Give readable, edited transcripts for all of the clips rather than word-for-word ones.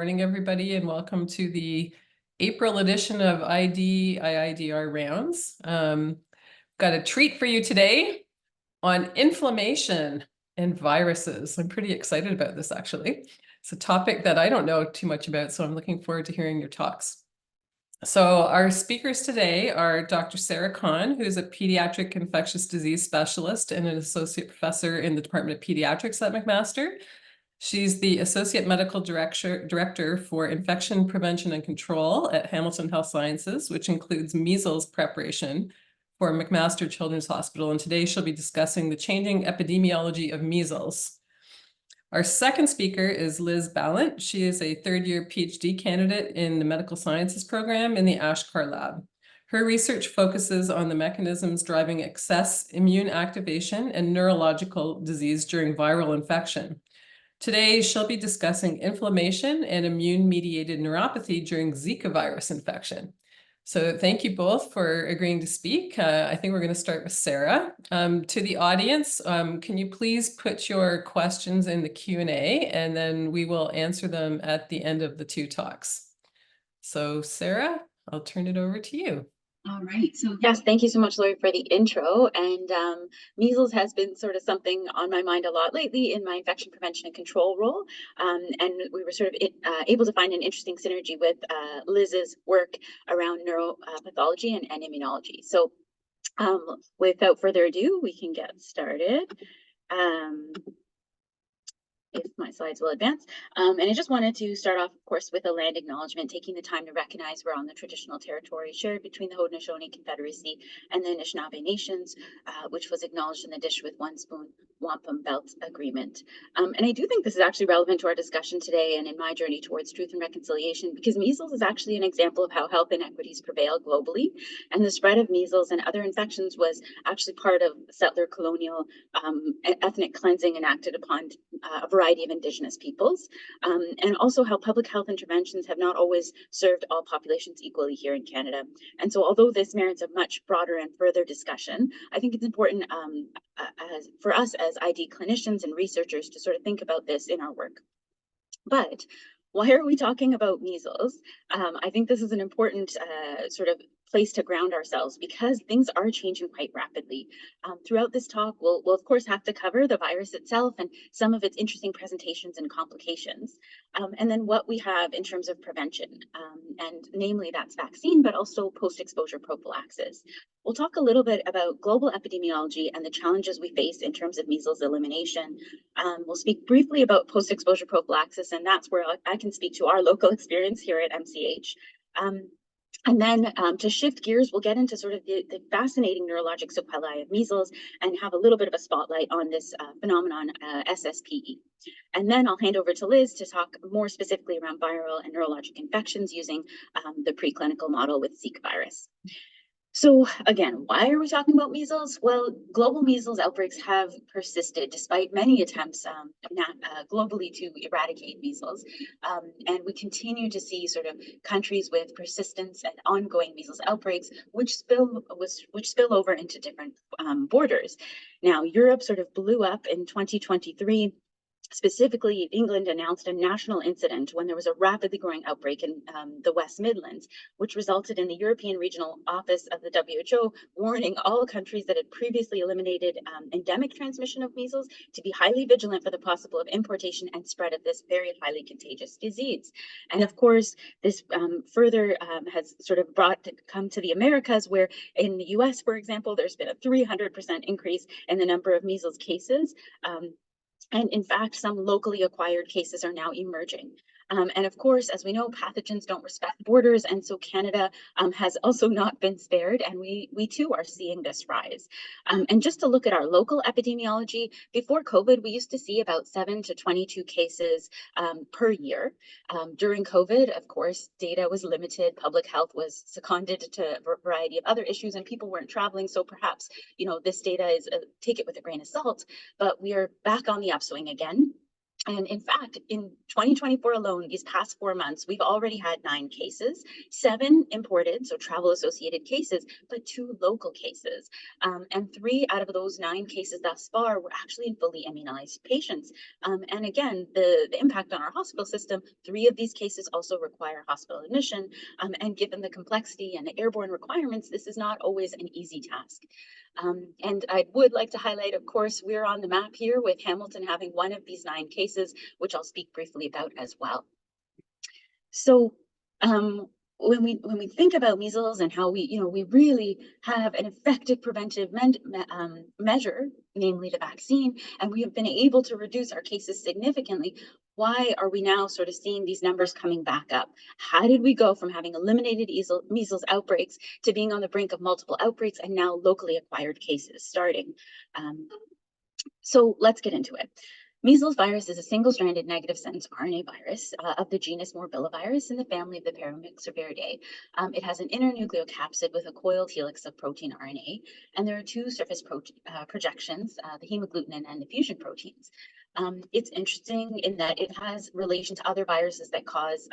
morning, everybody, and welcome to the April edition of IIDR Rounds. Got a treat for you today on inflammation and viruses. I'm pretty excited about this, actually. It's a topic that I don't know too much about, so I'm looking forward to hearing your talks. So our speakers today are Dr. Sarah Kahn, who's a pediatric infectious disease specialist and an associate professor in the Department of Pediatrics at McMaster. She's the Associate Medical Director for Infection Prevention and Control at Hamilton Health Sciences, which includes measles preparation for McMaster Children's Hospital. And today she'll be discussing the changing epidemiology of measles. Our second speaker is Liz Balint. She is a third-year PhD candidate in the Medical Sciences program in the Ashkar Lab. Her research focuses on the mechanisms driving excess immune activation and neurological disease during viral infection. Today, she'll be discussing inflammation and immune-mediated neuropathy during Zika virus infection. So thank you both for agreeing to speak. I think we're going to start with Sarah. To the audience, can you please put your questions in the Q&A, and then we will answer them at the end of the two talks. So Sarah, I'll turn it over to you. All right. So yes, thank you so much, Lori, for the intro. And measles has been sort of something on my mind a lot lately in my infection prevention and control role. And we were sort of able to find an interesting synergy with Liz's work around neuropathology and immunology. So without further ado, we can get started. If my slides will advance. And I just wanted to start off, of course, with a land acknowledgement, taking the time to recognize we're on the traditional territory shared between the Haudenosaunee Confederacy and the Anishinaabe Nations, which was acknowledged in the Dish with One Spoon Wampum Belt Agreement. And I do think this is actually relevant to our discussion today and in my journey towards truth and reconciliation, because measles is actually an example of how health inequities prevail globally. And the spread of measles and other infections was actually part of settler colonial ethnic cleansing enacted upon a variety of Indigenous peoples, and also how public health interventions have not always served all populations equally here in Canada. And so although this merits a much broader and further discussion, I think it's important for us as ID clinicians and researchers to sort of think about this in our work. But why are we talking about measles? I think this is an important sort of place to ground ourselves, because things are changing quite rapidly. Throughout this talk, we'll of course have to cover the virus itself and some of its interesting presentations and complications, and then what we have in terms of prevention, and namely that's vaccine, but also post-exposure prophylaxis. We'll talk a little bit about global epidemiology and the challenges we face in terms of measles elimination. We'll speak briefly about post-exposure prophylaxis, and that's where I can speak to our local experience here at MCH. And then to shift gears, we'll get into sort of the fascinating neurologic sequelae of measles and have a little bit of a spotlight on this phenomenon, SSPE. And then I'll hand over to Liz to talk more specifically around viral and neurologic infections using the preclinical model with Zika virus. So again, why are we talking about measles? Well, global measles outbreaks have persisted despite many attempts globally to eradicate measles. And we continue to see sort of countries with persistence and ongoing measles outbreaks, which spill over into different borders. Now, Europe sort of blew up in 2023. Specifically, England announced a national incident when there was a rapidly growing outbreak in the West Midlands, which resulted in the European Regional Office of the WHO warning all countries that had previously eliminated endemic transmission of measles to be highly vigilant for the possible of importation and spread of this very highly contagious disease. And of course, this further has sort of come to the Americas, where in the US, for example, there's been a 300% increase in the number of measles cases. And in fact, some locally acquired cases are now emerging. And of course, as we know, pathogens don't respect borders. And so Canada has also not been spared. And we too are seeing this rise. And just to look at our local epidemiology, before COVID, we used to see about 7 to 22 cases per year. During COVID, of course, data was limited. Public health was seconded to a variety of other issues, and people weren't traveling. So perhaps, this data is take it with a grain of salt. But we are back on the upswing again. And in fact, in 2024 alone, these past 4 months, we've already had 9 cases, 7 imported, so travel associated cases, but 2 local cases. And 3 out of those 9 cases thus far were actually in fully immunized patients. And again, the impact on our hospital system, 3 of these cases also require hospital admission. And given the complexity and the airborne requirements, this is not always an easy task. And I would like to highlight, of course, we're on the map here with Hamilton having one of these 9 cases, which I'll speak briefly about as well. So when we think about measles and how we really have an effective preventive measure, namely the vaccine, and we have been able to reduce our cases significantly, why are we now sort of seeing these numbers coming back up? How did we go from having eliminated measles outbreaks to being on the brink of multiple outbreaks and now locally acquired cases starting? So let's get into it. Measles virus is a single-stranded negative sense RNA virus of the genus morbillivirus in the family of the Paramyxoviridae. It has an inner nucleocapsid with a coiled helix of protein RNA, and there are 2 surface projections, the hemagglutinin and the fusion proteins. It's interesting in that it has relation to other viruses that cause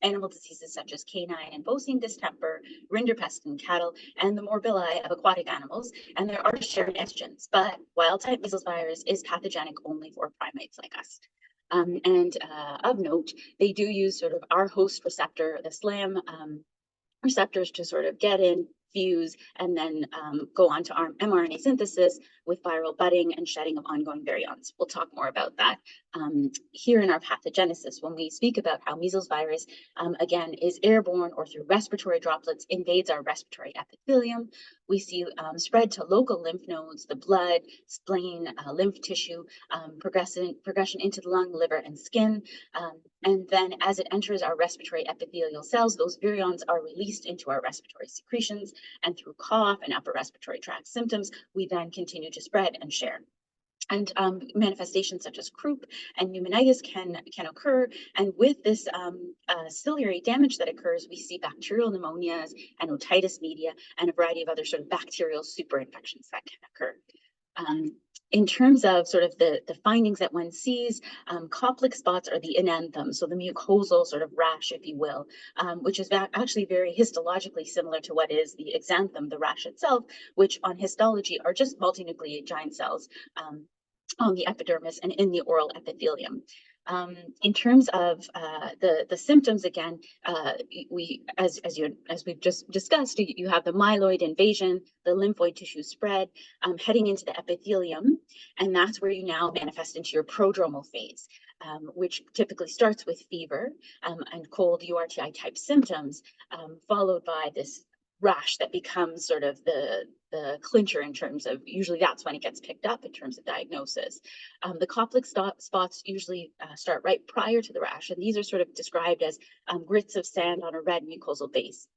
animal diseases such as canine and bovine distemper, rinderpest in cattle, and the morbilli of aquatic animals, and there are shared antigens, but wild-type measles virus is pathogenic only for primates like us. And of note, they do use sort of our host receptor, the SLAM receptors, to sort of get in, fuse, and then go on to mRNA synthesis with viral budding and shedding of ongoing virions. We'll talk more about that here in our pathogenesis when we speak about how measles virus, again, is airborne or through respiratory droplets, invades our respiratory epithelium. We see spread to local lymph nodes, the blood, spleen, lymph tissue, progression into the lung, liver, and skin. And then as it enters our respiratory epithelial cells, those virions are released into our respiratory secretions, and through cough and upper respiratory tract symptoms, we then continue to spread and share. And manifestations such as croup and pneumonitis can occur. And with this ciliary damage that occurs, we see bacterial pneumonias and otitis media and a variety of other sort of bacterial superinfections that can occur. In terms of sort of the findings that one sees, Koplik spots are the enanthem, so the mucosal sort of rash, if you will, which is actually very histologically similar to what is the exanthem, the rash itself, which on histology are just multinucleate giant cells on the epidermis and in the oral epithelium. In terms of the symptoms, again, as we've just discussed, you have the myeloid invasion, the lymphoid tissue spread, heading into the epithelium, and that's where you now manifest into your prodromal phase, which typically starts with fever and cold URTI type symptoms, followed by this rash that becomes sort of the clincher in terms of, usually that's when it gets picked up in terms of diagnosis. The Koplik spots usually start right prior to the rash, and these are sort of described as grits of sand on a red mucosal base.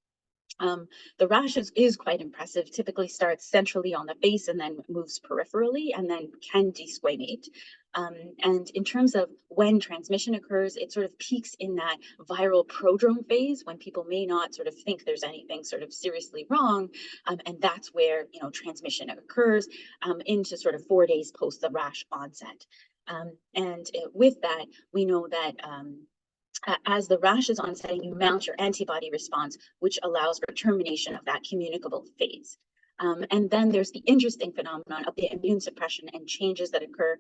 The rash is quite impressive, typically starts centrally on the face and then moves peripherally and then can desquamate. And in terms of when transmission occurs, it sort of peaks in that viral prodrome phase when people may not sort of think there's anything sort of seriously wrong. And that's where, transmission occurs into sort of 4 days post the rash onset. And with that, we know that as the rash is onsetting, you mount your antibody response, which allows for termination of that communicable phase. And then there's the interesting phenomenon of the immune suppression and changes that occur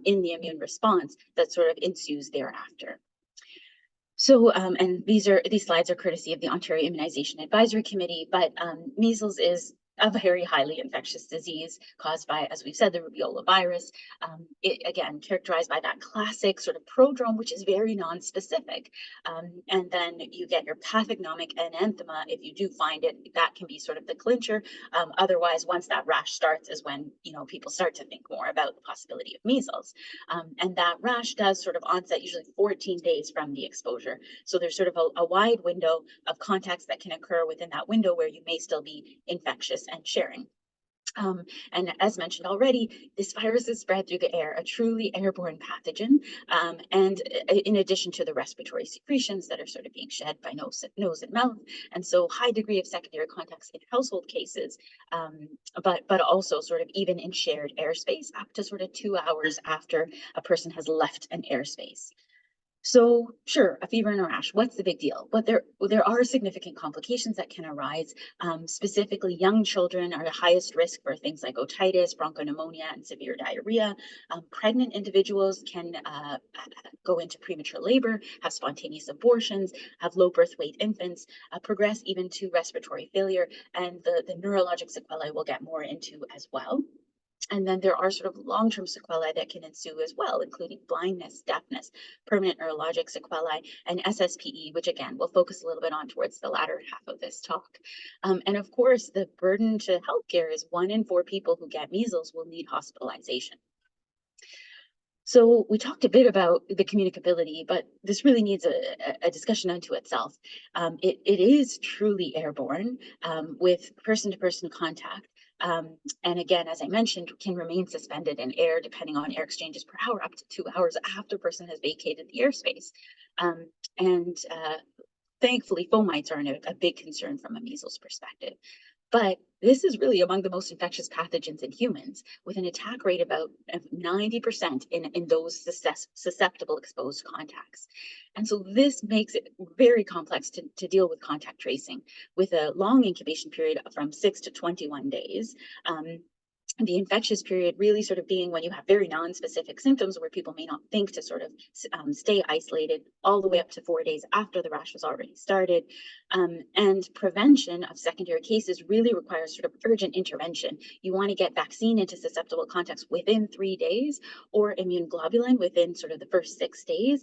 in the immune response that sort of ensues thereafter. So, and these slides are courtesy of the Ontario Immunization Advisory Committee, but measles is a very highly infectious disease caused by, as we've said, the rubeola virus. It, again, characterized by that classic sort of prodrome, which is very non-specific. And then you get your pathognomic enanthema. If you do find it, that can be sort of the clincher. Otherwise, once that rash starts is when, people start to think more about the possibility of measles. And that rash does sort of onset usually 14 days from the exposure. So there's sort of a wide window of contacts that can occur within that window where you may still be infectious and sharing. And as mentioned already, this virus is spread through the air, a truly airborne pathogen. And in addition to the respiratory secretions that are sort of being shed by nose and mouth, and so high degree of secondary contacts in household cases, but also sort of even in shared airspace up to sort of 2 hours after a person has left an airspace. So sure, a fever and a rash, what's the big deal? But there are significant complications that can arise. Specifically, young children are the highest risk for things like otitis, bronchopneumonia, and severe diarrhea. Pregnant individuals can go into premature labor, have spontaneous abortions, have low birth weight infants, progress even to respiratory failure, and the neurologic sequelae we'll get more into as well. And then there are sort of long-term sequelae that can ensue as well, including blindness, deafness, permanent neurologic sequelae, and SSPE, which again, we'll focus a little bit on towards the latter half of this talk. And of course, the burden to healthcare is 1 in 4 people who get measles will need hospitalization. So we talked a bit about the communicability, but this really needs a discussion unto itself. It is truly airborne with person-to-person contact. And again, as I mentioned, can remain suspended in air depending on air exchanges per hour up to 2 hours after a person has vacated the airspace. And thankfully, fomites aren't a big concern from a measles perspective. But this is really among the most infectious pathogens in humans, with an attack rate about 90% in those susceptible exposed contacts. And so this makes it very complex to deal with contact tracing, with a long incubation period from 6 to 21 days. The infectious period really sort of being when you have very non-specific symptoms where people may not think to sort of stay isolated all the way up to 4 days after the rash has already started. And prevention of secondary cases really requires sort of urgent intervention. You want to get vaccine into susceptible contacts within 3 days or immune globulin within sort of the first 6 days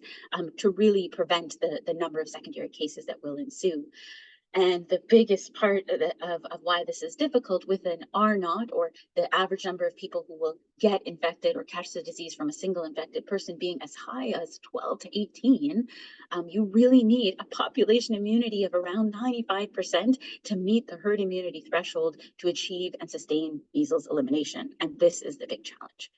to really prevent the number of secondary cases that will ensue. And the biggest part of why this is difficult with an R naught, or the average number of people who will get infected or catch the disease from a single infected person, being as high as 12 to 18, you really need a population immunity of around 95% to meet the herd immunity threshold to achieve and sustain measles elimination. And this is the big challenge.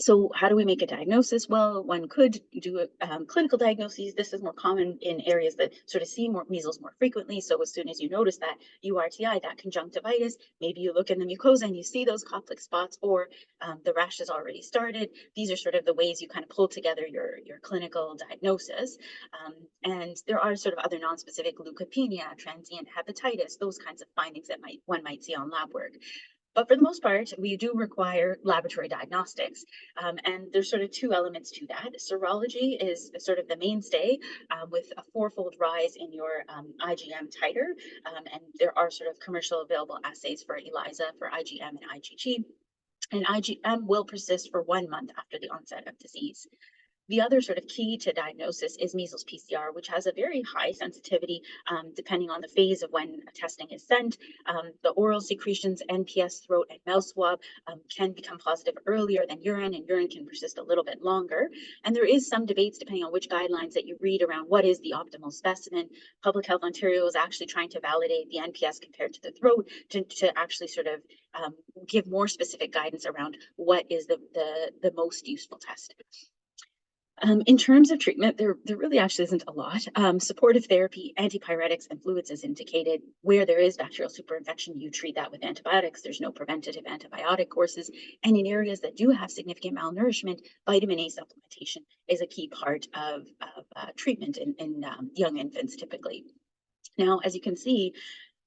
So how do we make a diagnosis? Well, one could do clinical diagnoses. This is more common in areas that sort of see more measles more frequently. So as soon as you notice that URTI, that conjunctivitis, maybe you look in the mucosa and you see those conflict spots, or the rash has already started. These are sort of the ways you kind of pull together your clinical diagnosis. And there are sort of other non-specific leukopenia, transient hepatitis, those kinds of findings that one might see on lab work. But for the most part, we do require laboratory diagnostics. And there's sort of 2 elements to that. Serology is sort of the mainstay with a 4-fold rise in your IgM titer. And there are sort of commercial available assays for ELISA, for IgM and IgG. And IgM will persist for 1 month after the onset of disease. The other sort of key to diagnosis is measles PCR, which has a very high sensitivity depending on the phase of when testing is sent. The oral secretions, NPS, throat, and mouth swab can become positive earlier than urine, and urine can persist a little bit longer. And there is some debates depending on which guidelines that you read around what is the optimal specimen. Public Health Ontario is actually trying to validate the NPS compared to the throat to actually sort of give more specific guidance around what is the most useful test. In terms of treatment, there really actually isn't a lot. Supportive therapy, antipyretics, and fluids is indicated. Where there is bacterial superinfection, you treat that with antibiotics. There's no preventative antibiotic courses. And in areas that do have significant malnourishment, vitamin A supplementation is a key part of treatment in young infants typically. Now, as you can see,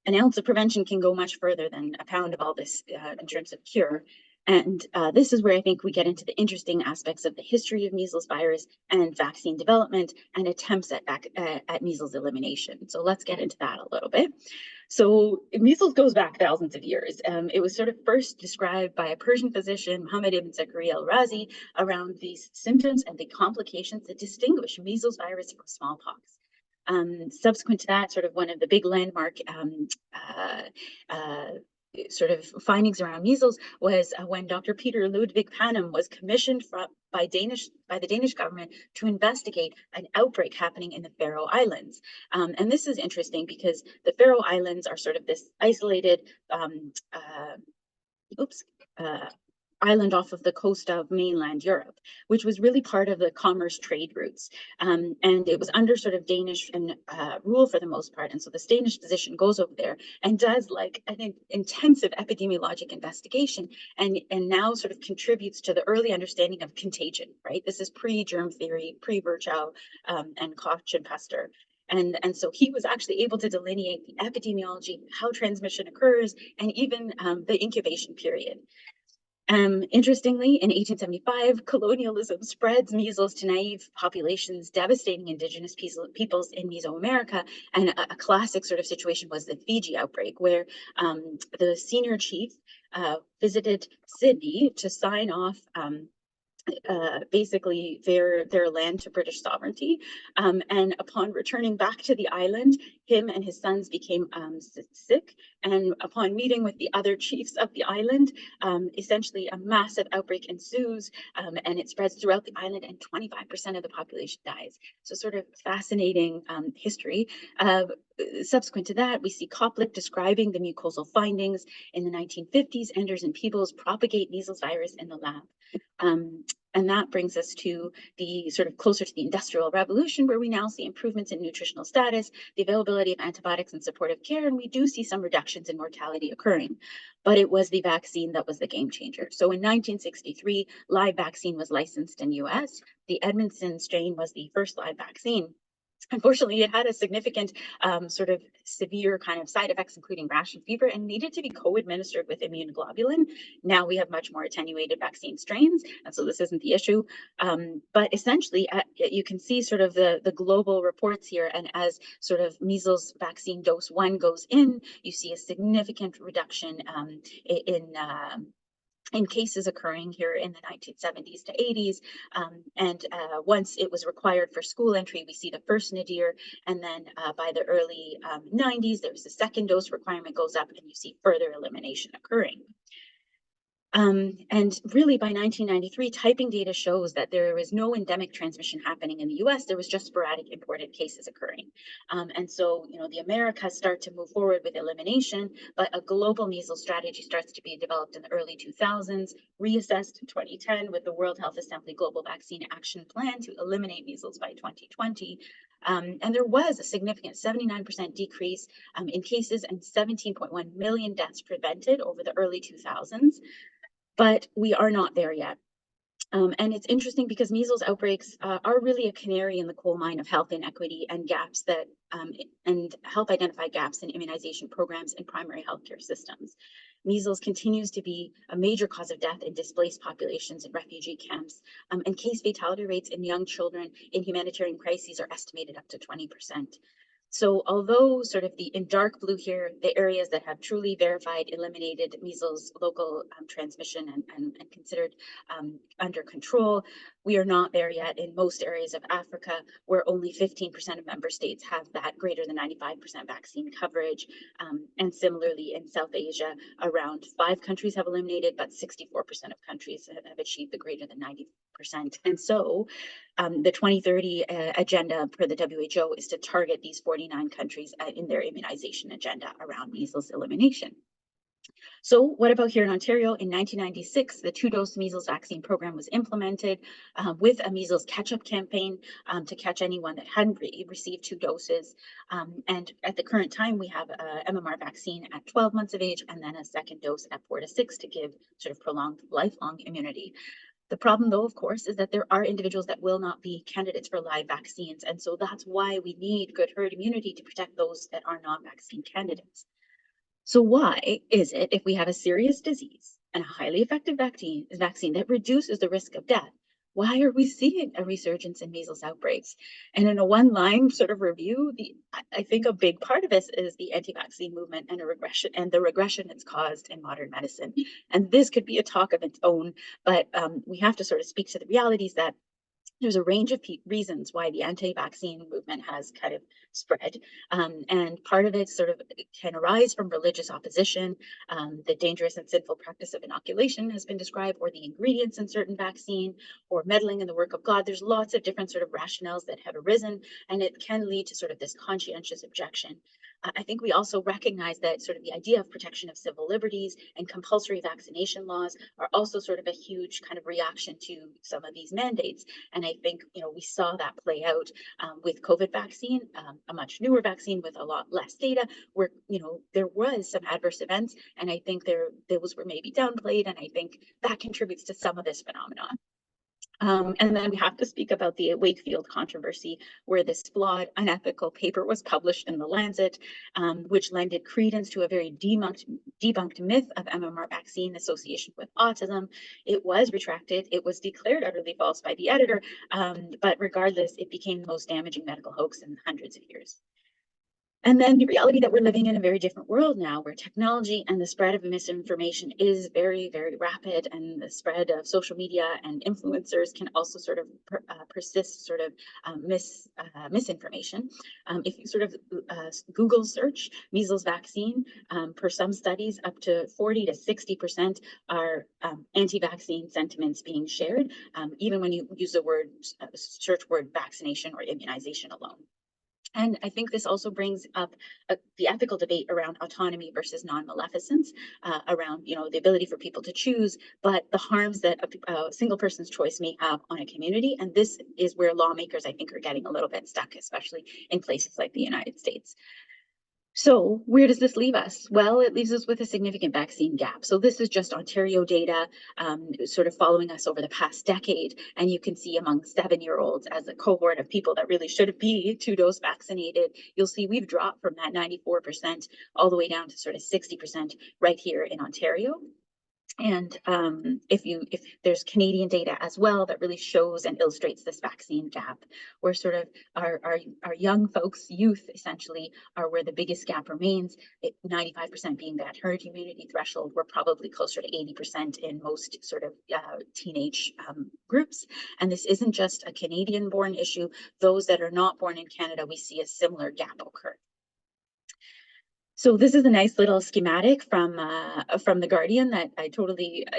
an ounce of prevention can go much further than a pound of all this in terms of cure. And this is where I think we get into the interesting aspects of the history of measles virus and vaccine development and attempts at measles elimination. So let's get into that a little bit. So measles goes back thousands of years. It was sort of first described by a Persian physician, Muhammad ibn Zakaria al-Razi, around these symptoms and the complications that distinguish measles virus from smallpox. Subsequent to that, sort of one of the big landmark sort of findings around measles was when Dr. Peter Ludwig Panem was commissioned by the Danish government to investigate an outbreak happening in the Faroe Islands. And this is interesting because the Faroe Islands are sort of this isolated oops, island off of the coast of mainland Europe, which was really part of the commerce trade routes. And it was under sort of Danish and rule for the most part. And so the Danish physician goes over there and does like an intensive epidemiologic investigation and now sort of contributes to the early understanding of contagion, right? This is pre-germ theory, pre-Virchow and Koch and Pasteur. And so he was actually able to delineate the epidemiology, how transmission occurs, and even the incubation period. Interestingly, in 1875, colonialism spreads measles to naive populations, devastating indigenous peoples in Mesoamerica. And a classic sort of situation was the Fiji outbreak, where the senior chief visited Sydney to sign off basically their land to British sovereignty. And upon returning back to the island, him and his sons became sick. And upon meeting with the other chiefs of the island, essentially a massive outbreak ensues, and it spreads throughout the island, and 25% of the population dies. So sort of fascinating history. Subsequent to that, we see Koplik describing the mucosal findings in the 1950s. Enders and Peebles propagate measles virus in the lab. And that brings us to the sort of closer to the Industrial Revolution, where we now see improvements in nutritional status, the availability of antibiotics and supportive care, and we do see some reductions in mortality occurring. But it was the vaccine that was the game changer. So in 1963, live vaccine was licensed in US. The Edmondson strain was the first live vaccine. Unfortunately, it had a significant sort of severe kind of side effects, including rash and fever, and needed to be co-administered with immunoglobulin. Now we have much more attenuated vaccine strains, and so this isn't the issue. But essentially, you can see sort of the global reports here, and as sort of measles vaccine dose 1 goes in, you see a significant reduction in cases occurring here in the 1970s to 80s. And once it was required for school entry, we see the first nadir. And then by the early 90s, there was a second dose requirement goes up, and you see further elimination occurring. And really by 1993, typing data shows that there is no endemic transmission happening in the US. There was just sporadic imported cases occurring. And so, the Americas start to move forward with elimination, but a global measles strategy starts to be developed in the early 2000s, reassessed in 2010 with the World Health Assembly Global Vaccine Action Plan to eliminate measles by 2020. And there was a significant 79% decrease in cases and 17.1 million deaths prevented over the early 2000s. But we are not there yet. And it's interesting because measles outbreaks are really a canary in the coal mine of health inequity and gaps that and help identify gaps in immunization programs and primary healthcare systems. Measles continues to be a major cause of death in displaced populations in refugee camps, and case fatality rates in young children in humanitarian crises are estimated up to 20%. So although sort of in dark blue here, the areas that have truly verified, eliminated measles local transmission and considered under control, we are not there yet in most areas of Africa, where only 15% of member states have that greater than 95% vaccine coverage. And similarly in South Asia, around 5 countries have eliminated, but 64% of countries have achieved the greater than 90%. And so the 2030 agenda for the WHO is to target these 49 countries in their immunization agenda around measles elimination. So what about here in Ontario? In 1996, the 2-dose measles vaccine program was implemented with a measles catch-up campaign to catch anyone that hadn't received 2 doses. And at the current time, we have a MMR vaccine at 12 months of age, and then a second dose at 4 to 6 to give sort of prolonged lifelong immunity. The problem, though, of course, is that there are individuals that will not be candidates for live vaccines. And so that's why we need good herd immunity to protect those that are not vaccine candidates. So why is it, if we have a serious disease and a highly effective vaccine that reduces the risk of death, why are we seeing a resurgence in measles outbreaks? And in a one-line sort of review, I think a big part of this is the anti-vaccine movement and the regression it's caused in modern medicine. And this could be a talk of its own, but we have to sort of speak to the realities that there's a range of reasons why the anti-vaccine movement has kind of spread. And part of it sort of can arise from religious opposition. The dangerous and sinful practice of inoculation has been described, or the ingredients in certain vaccine, or meddling in the work of God. There's lots of different sort of rationales that have arisen, and it can lead to sort of this conscientious objection. I think we also recognize that sort of the idea of protection of civil liberties and compulsory vaccination laws are also sort of a huge kind of reaction to some of these mandates. And I think, we saw that play out with COVID vaccine, a much newer vaccine with a lot less data, where, there was some adverse events, and I think those were maybe downplayed, and I think that contributes to some of this phenomenon. And then we have to speak about the Wakefield controversy, where this flawed, unethical paper was published in the Lancet, which lended credence to a very debunked myth of MMR vaccine association with autism. It was retracted. It was declared utterly false by the editor, but regardless, it became the most damaging medical hoax in hundreds of years. And then the reality that we're living in a very different world now, where technology and the spread of misinformation is very, very rapid, and the spread of social media and influencers can also sort of persist sort of misinformation. If you sort of Google search measles vaccine, per some studies, up to 40 to 60% are anti-vaccine sentiments being shared, even when you use the search word vaccination or immunization alone. And I think this also brings up the ethical debate around autonomy versus non-maleficence, around the ability for people to choose, but the harms that a single person's choice may have on a community. And this is where lawmakers, I think, are getting a little bit stuck, especially in places like the United States. So where does this leave us? Well, it leaves us with a significant vaccine gap. So this is just Ontario data, sort of following us over the past decade. And you can see among 7-year-olds, as a cohort of people that really should be 2-dose vaccinated, you'll see we've dropped from that 94% all the way down to sort of 60% right here in Ontario. And if there's Canadian data as well that really shows and illustrates this vaccine gap, where sort of our young folks, youth essentially, are where the biggest gap remains. 95% being that herd immunity threshold. We're probably closer to 80% in most sort of teenage groups. And this isn't just a Canadian-born issue. Those that are not born in Canada, we see a similar gap occur. So this is a nice little schematic from The Guardian that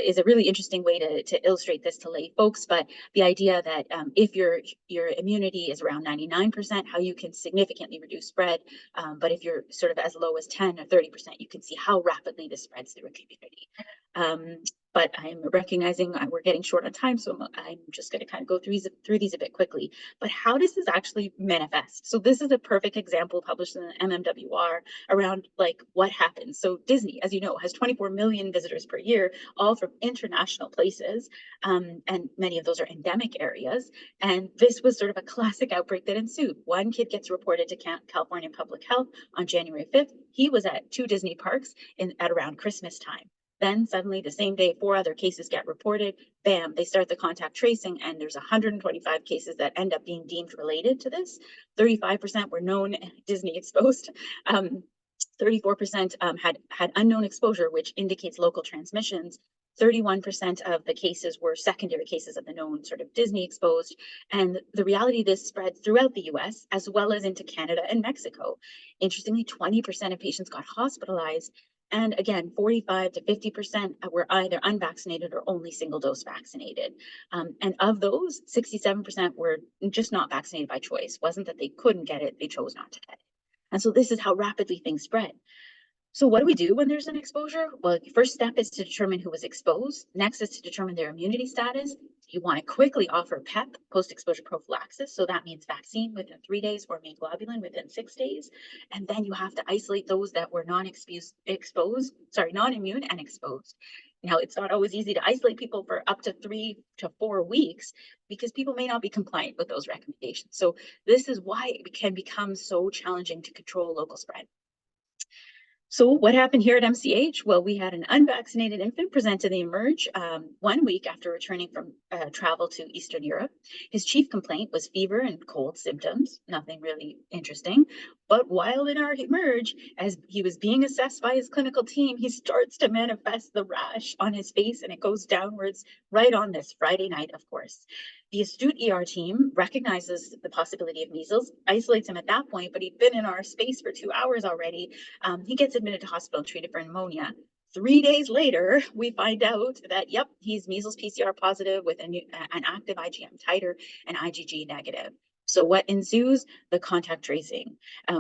is a really interesting way to illustrate this to lay folks. But the idea that if your immunity is around 99%, how you can significantly reduce spread. But if you're sort of as low as 10 or 30%, you can see how rapidly this spreads through a community. But I'm recognizing we're getting short on time, so I'm just going to kind of go through these a bit quickly. But how does this actually manifest? So this is a perfect example published in the MMWR around like what happens. So Disney, as you know, has 24 million visitors per year, all from international places, and many of those are endemic areas. And this was sort of a classic outbreak that ensued. One kid gets reported to California Public Health on January 5th. He was at 2 Disney parks at around Christmas time. Then suddenly the same day, 4 other cases get reported. Bam, they start the contact tracing, and there's 125 cases that end up being deemed related to this. 35% were known Disney exposed. 34% had unknown exposure, which indicates local transmissions. 31% of the cases were secondary cases of the known sort of Disney exposed. And the reality, this spread throughout the US as well as into Canada and Mexico. Interestingly, 20% of patients got hospitalized. And again, 45 to 50% were either unvaccinated or only single-dose vaccinated. And of those, 67% were just not vaccinated by choice. Wasn't that they couldn't get it, they chose not to get it. And so this is how rapidly things spread. So what do we do when there's an exposure? Well, the first step is to determine who was exposed. Next is to determine their immunity status. You want to quickly offer PEP, post-exposure prophylaxis. So that means vaccine within 3 days or immune globulin within 6 days. And then you have to isolate those that were non-immune and exposed. Now, it's not always easy to isolate people for up to 3 to 4 weeks because people may not be compliant with those recommendations. So this is why it can become so challenging to control local spread. So what happened here at MCH? Well, we had an unvaccinated infant present to the eMERGE 1 week after returning from travel to Eastern Europe. His chief complaint was fever and cold symptoms, nothing really interesting. But while in our eMERGE, as he was being assessed by his clinical team, he starts to manifest the rash on his face, and it goes downwards right on this Friday night, of course. The astute ER team recognizes the possibility of measles, isolates him at that point, but he'd been in our space for 2 hours already. He gets admitted to hospital and treated for pneumonia. 3 days later, we find out that, yep, he's measles PCR positive with an active IgM titer and IgG negative. So what ensues? The contact tracing.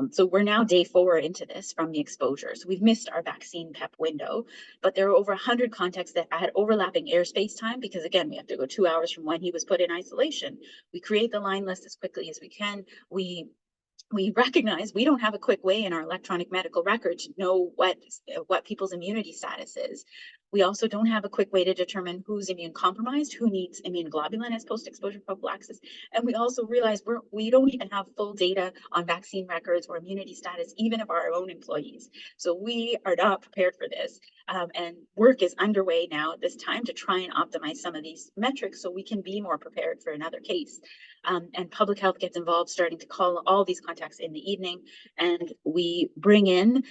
So we're now day 4 into this from the exposure. So we've missed our vaccine PEP window, but there are over 100 contacts that had overlapping airspace time because, again, we have to go 2 hours from when he was put in isolation. We create the line list as quickly as we can. We recognize we don't have a quick way in our electronic medical record to know what people's immunity status is. We also don't have a quick way to determine who's immune compromised, who needs immune globulin as post-exposure prophylaxis. And we also realize we don't even have full data on vaccine records or immunity status, even of our own employees. So we are not prepared for this. And work is underway now at this time to try and optimize some of these metrics so we can be more prepared for another case. And public health gets involved, starting to call all these contacts in the evening, and we bring in,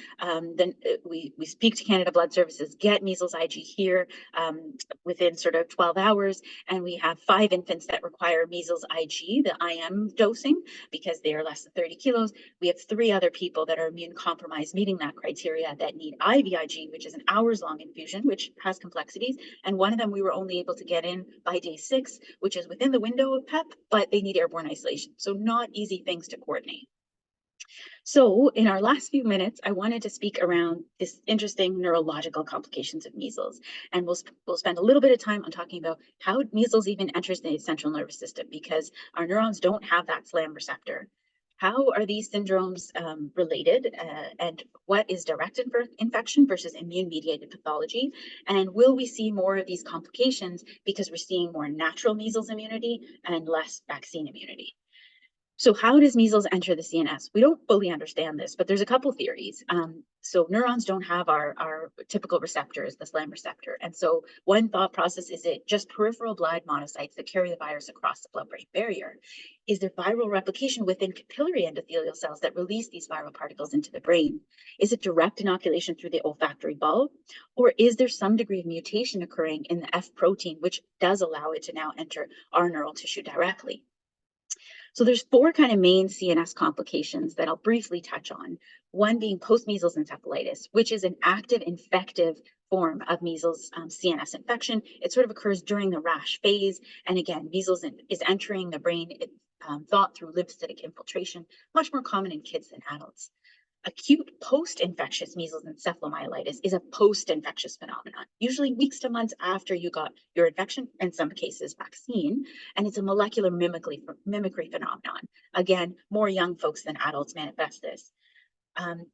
we speak to Canada Blood Services, get measles IG here within sort of 12 hours, and we have 5 infants that require measles IG, the IM dosing, because they are less than 30 kilos. We have 3 other people that are immune compromised, meeting that criteria, that need IVIG, which is an hours-long infusion, which has complexities, and one of them we were only able to get in by day 6, which is within the window of PEP, but they need airborne isolation. So not easy things to coordinate. So in our last few minutes, I wanted to speak around this interesting neurological complications of measles. And we'll spend a little bit of time on talking about how measles even enters the central nervous system, because our neurons don't have that SLAM receptor. How are these syndromes related, and what is direct infection versus immune-mediated pathology? And will we see more of these complications because we're seeing more natural measles immunity and less vaccine immunity? So how does measles enter the CNS? We don't fully understand this, but there's a couple theories. So neurons don't have our typical receptors, the SLAM receptor. And so one thought process is it just peripheral blood monocytes that carry the virus across the blood-brain barrier? Is there viral replication within capillary endothelial cells that release these viral particles into the brain? Is it direct inoculation through the olfactory bulb? Or is there some degree of mutation occurring in the F protein, which does allow it to now enter our neural tissue directly? So there's 4 kind of main CNS complications that I'll briefly touch on. One being post-measles encephalitis, which is an active infective form of measles CNS infection. It sort of occurs during the rash phase. And again, measles is entering the brain thought through lymphocytic infiltration, much more common in kids than adults. Acute post-infectious measles encephalomyelitis is a post-infectious phenomenon, usually weeks to months after you got your infection, in some cases vaccine, and it's a molecular mimicry phenomenon. Again, more young folks than adults manifest this.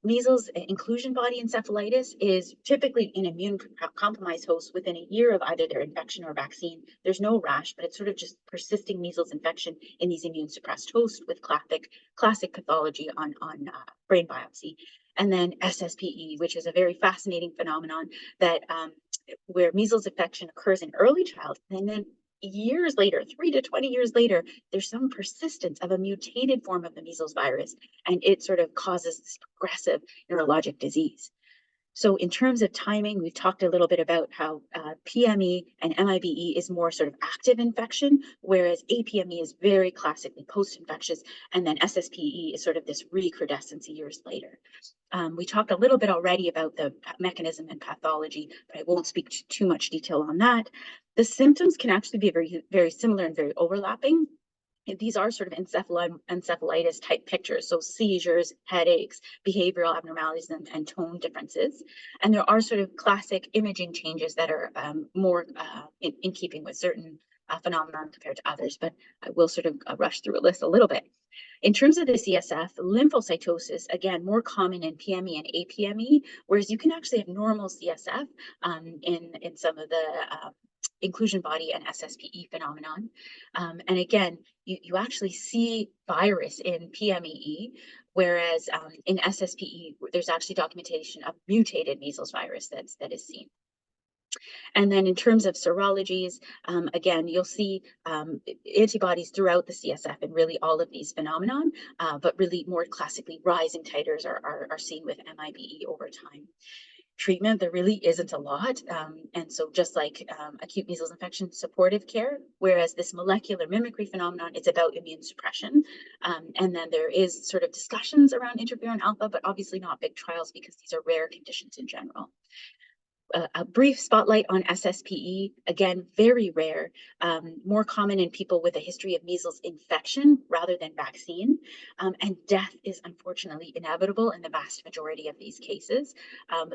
Measles inclusion body encephalitis is typically in immune compromised hosts within a year of either their infection or vaccine. There's no rash, but it's sort of just persisting measles infection in these immune suppressed hosts with classic pathology on brain biopsy. And then SSPE, which is a very fascinating phenomenon that where measles infection occurs in early childhood, and then years later, 3 to 20 years later, there's some persistence of a mutated form of the measles virus, and it sort of causes this progressive neurologic disease. So in terms of timing, we've talked a little bit about how PME and MIBE is more sort of active infection, whereas APME is very classically post-infectious, and then SSPE is sort of this recrudescence years later. We talked a little bit already about the mechanism and pathology, but I won't speak to too much detail on that. The symptoms can actually be very, very similar and very overlapping. These are sort of encephalitis type pictures, so seizures, headaches, behavioral abnormalities, and tone differences. And there are sort of classic imaging changes that are more in keeping with certain phenomenon compared to others, but I will sort of rush through a list a little bit. In terms of the CSF, lymphocytosis, again, more common in PME and APME, whereas you can actually have normal CSF in some of the inclusion body and SSPE phenomenon. And again, you actually see virus in PMEE, whereas in SSPE, there's actually documentation of mutated measles virus that is seen. And then in terms of serologies, again, you'll see antibodies throughout the CSF in really all of these phenomenon, but really more classically rising titers are seen with MIBE over time. Treatment, there really isn't a lot. And so just like acute measles infection, supportive care, whereas this molecular mimicry phenomenon, it's about immune suppression. And then there is sort of discussions around interferon alpha, but obviously not big trials because these are rare conditions in general. a brief spotlight on SSPE, again, very rare, more common in people with a history of measles infection rather than vaccine. And death is unfortunately inevitable in the vast majority of these cases,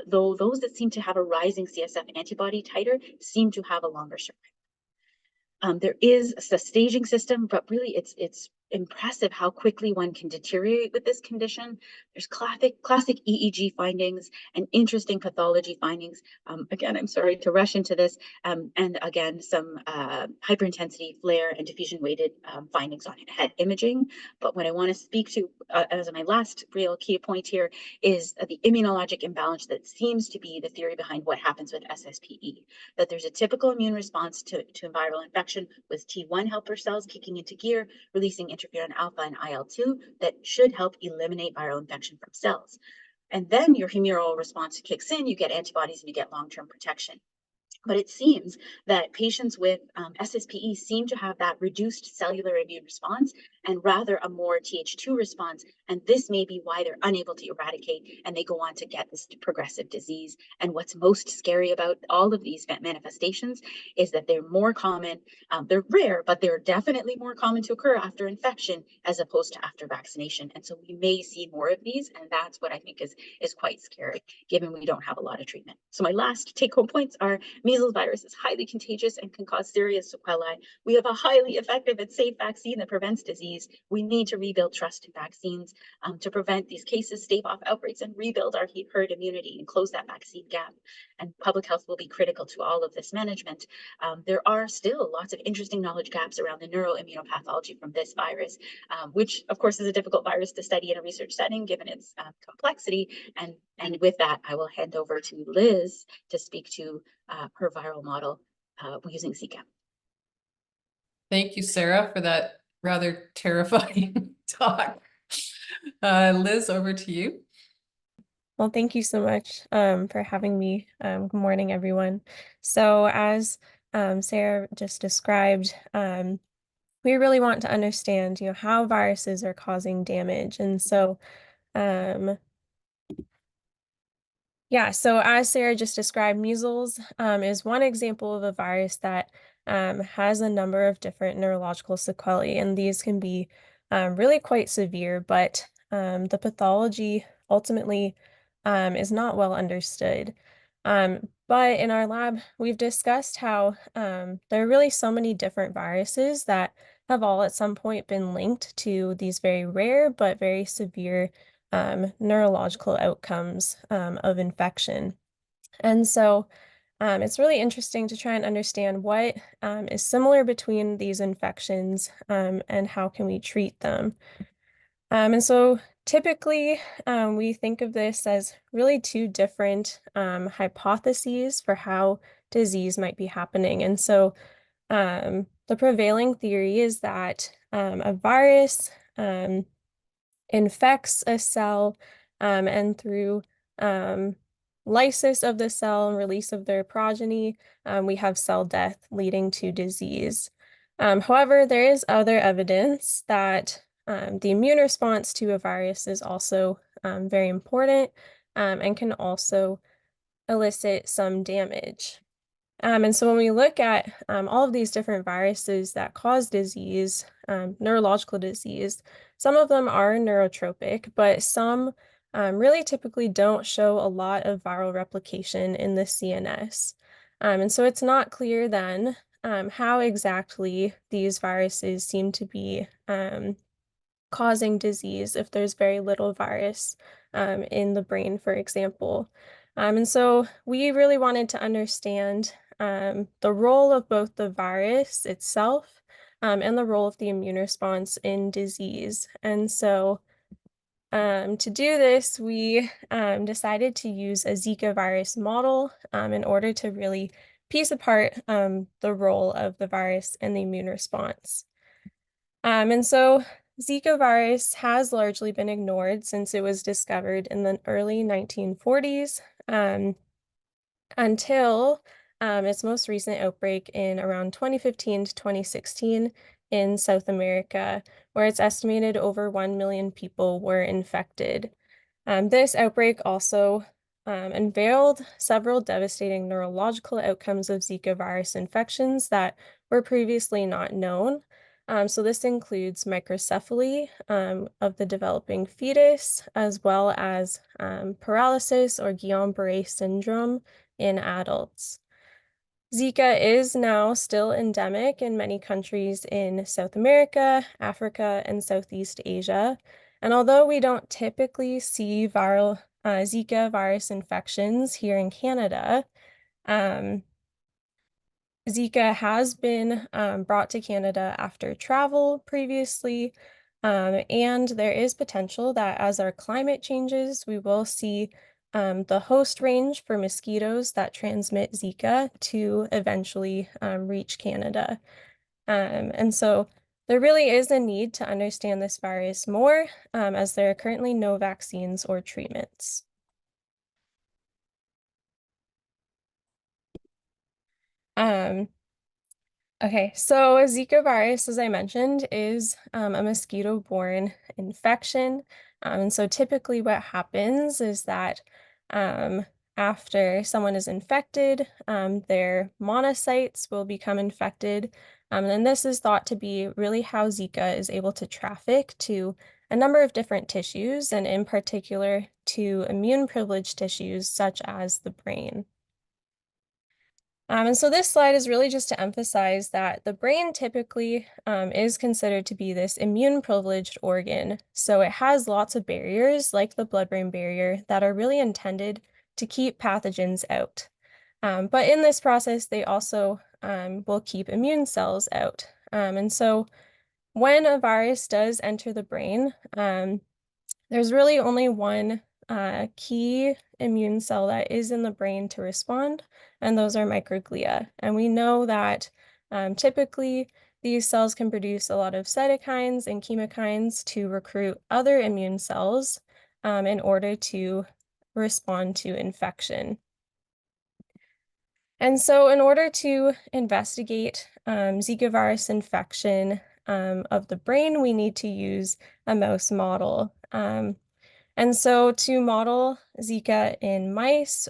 though those that seem to have a rising CSF antibody titer seem to have a longer survival. There is a staging system, but really it's impressive how quickly one can deteriorate with this condition. There's classic EEG findings and interesting pathology findings. Again, I'm sorry to rush into this. And again, some hyperintensity, flare, and diffusion weighted findings on head imaging. But what I want to speak to as my last real key point here is the immunologic imbalance that seems to be the theory behind what happens with SSPE. That there's a typical immune response to viral infection with T1 helper cells kicking into gear, releasing interferon alpha and IL-2 that should help eliminate viral infection from cells. And then your humoral response kicks in, you get antibodies and you get long-term protection. But it seems that patients with SSPE seem to have that reduced cellular immune response and rather a more Th2 response. And this may be why they're unable to eradicate and they go on to get this progressive disease. And what's most scary about all of these manifestations is that they're more common. They're rare, but they're definitely more common to occur after infection as opposed to after vaccination. And so we may see more of these. And that's what I think is quite scary, given we don't have a lot of treatment. So my last take-home points are: measles virus is highly contagious and can cause serious sequelae. We have a highly effective and safe vaccine that prevents disease. We need to rebuild trust in vaccines to prevent these cases, stave off outbreaks, and rebuild our herd immunity and close that vaccine gap. And public health will be critical to all of this management. There are still lots of interesting knowledge gaps around the neuroimmunopathology from this virus, which of course is a difficult virus to study in a research setting given its complexity. And with that, I will hand over to Liz to speak to her viral model using Zika. Thank you, Sarah, for that rather terrifying talk. Liz, over to you. Well, thank you so much for having me. Good morning, everyone. So as Sarah just described, we really want to understand, how viruses are causing damage. And so, so as Sarah just described, measles is one example of a virus that has a number of different neurological sequelae, and these can be really quite severe, but the pathology ultimately is not well understood. But in our lab, we've discussed how there are really so many different viruses that have all at some point been linked to these very rare but very severe neurological outcomes of infection. And so it's really interesting to try and understand what is similar between these infections and how can we treat them. And so typically we think of this as really two different hypotheses for how disease might be happening. And so the prevailing theory is that a virus infects a cell, and through lysis of the cell and release of their progeny, we have cell death leading to disease. However, there is other evidence that the immune response to a virus is also very important and can also elicit some damage. And so when we look at all of these different viruses that cause disease, neurological disease, some of them are neurotropic, but some really typically don't show a lot of viral replication in the CNS. And so it's not clear then how exactly these viruses seem to be causing disease if there's very little virus in the brain, for example. And so we really wanted to understand the role of both the virus itself and the role of the immune response in disease. And so to do this, we decided to use a Zika virus model in order to really piece apart the role of the virus and the immune response. And so Zika virus has largely been ignored since it was discovered in the early 1940s until its most recent outbreak in around 2015 to 2016 in South America, where it's estimated over 1 million people were infected. This outbreak also unveiled several devastating neurological outcomes of Zika virus infections that were previously not known. So this includes microcephaly of the developing fetus, as well as paralysis or Guillain-Barré syndrome in adults. Zika is now still endemic in many countries in South America, Africa, and Southeast Asia. And although we don't typically see viral Zika virus infections here in Canada, Zika has been brought to Canada after travel previously, and there is potential that as our climate changes, we will see the host range for mosquitoes that transmit Zika to eventually reach Canada. And so there really is a need to understand this virus more, as there are currently no vaccines or treatments. Okay, so Zika virus, as I mentioned, is a mosquito-borne infection. And so typically what happens is that after someone is infected, their monocytes will become infected. And this is thought to be really how Zika is able to traffic to a number of different tissues, and in particular to immune-privileged tissues such as the brain. And so this slide is really just to emphasize that the brain typically is considered to be this immune-privileged organ. So it has lots of barriers, like the blood-brain barrier, that are really intended to keep pathogens out. But in this process, they also will keep immune cells out. And so when a virus does enter the brain, there's really only one key immune cell that is in the brain to respond, and those are microglia. And we know that typically these cells can produce a lot of cytokines and chemokines to recruit other immune cells in order to respond to infection. And so in order to investigate Zika virus infection of the brain, we need to use a mouse model. And so to model Zika in mice,